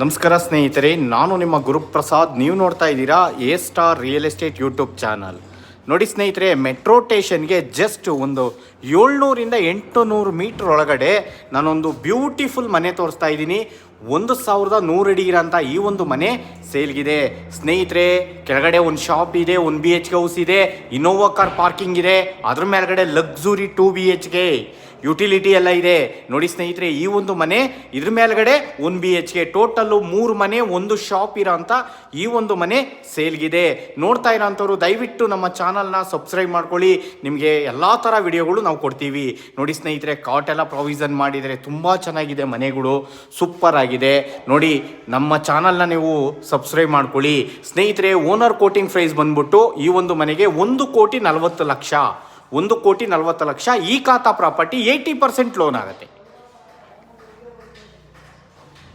ನಮಸ್ಕಾರ ಸ್ನೇಹಿತರೆ, ನಾನು ನಿಮ್ಮ ಗುರುಪ್ರಸಾದ್. ನೀವು ನೋಡ್ತಾ ಇದ್ದೀರಾ A star real estate YouTube channel. ನೋಡಿ ಸ್ನೇಹಿತರೆ, ಮೆಟ್ರೋ ಸ್ಟೇಷನ್ಗೆ ಜಸ್ಟ್ ಒಂದು 700 ಇಂದ 800 ಮೀಟ್ರ್ ಒಳಗಡೆ ನಾನೊಂದು ಬ್ಯೂಟಿಫುಲ್ ಮನೆ ತೋರಿಸ್ತಾ ಇದ್ದೀನಿ. 1100 ಅಡಿ ಇರೋಂಥ ಈ ಒಂದು ಮನೆ ಸೇಲ್ಗಿದೆ ಸ್ನೇಹಿತರೆ. ಕೆಳಗಡೆ ಒಂದು ಶಾಪ್ ಇದೆ, ಒಂದು BHK ಹೌಸ್ ಇದೆ, ಇನೋವಾ ಕಾರ್ ಪಾರ್ಕಿಂಗ್ ಇದೆ, ಅದ್ರ ಮೇಲ್ಗಡೆ ಲಕ್ಸುರಿ 2 BHK ಯುಟಿಲಿಟಿ ಎಲ್ಲ ಇದೆ. ನೋಡಿ ಸ್ನೇಹಿತರೆ, ಈ ಒಂದು ಮನೆ ಇದ್ರ ಮೇಲ್ಗಡೆ 1 BHK ಟೋಟಲ್ಲು 3 ಮನೆ, ಒಂದು ಶಾಪ್ ಇರೋಂಥ ಈ ಒಂದು ಮನೆ ಸೇಲ್ಗಿದೆ. ನೋಡ್ತಾ ಇರೋಂಥವ್ರು ದಯವಿಟ್ಟು ನಮ್ಮ ಚಾನಲ್ನ ಸಬ್ಸ್ಕ್ರೈಬ್ ಮಾಡ್ಕೊಳ್ಳಿ. ನಿಮಗೆ ಎಲ್ಲ ಥರ ವಿಡಿಯೋಗಳು ನಾವು ಕೊಡ್ತೀವಿ. ನೋಡಿ ಸ್ನೇಹಿತರೆ, ಕಾಟ್ ಎಲ್ಲ ಪ್ರೊವಿಷನ್ ಮಾಡಿದರೆ ತುಂಬ ಚೆನ್ನಾಗಿದೆ, ಮನೆಗಳು ಸೂಪರ್ ಆಗಿದೆ. ನೋಡಿ, ನಮ್ಮ ಚಾನಲ್ನ ನೀವು ಸಬ್ಸ್ಕ್ರೈಬ್ ಮಾಡ್ಕೊಳ್ಳಿ ಸ್ನೇಹಿತರೆ. ಓನರ್ ಕೋಟಿಂಗ್ ಪ್ರೈಸ್ ಬಂದ್ಬಿಟ್ಟು ಈ ಒಂದು ಮನೆಗೆ 1,40,00,000 1,40,00,000. ಈ ಖಾತಾ ಪ್ರಾಪರ್ಟಿ 80% ಲೋನ್ ಆಗುತ್ತೆ.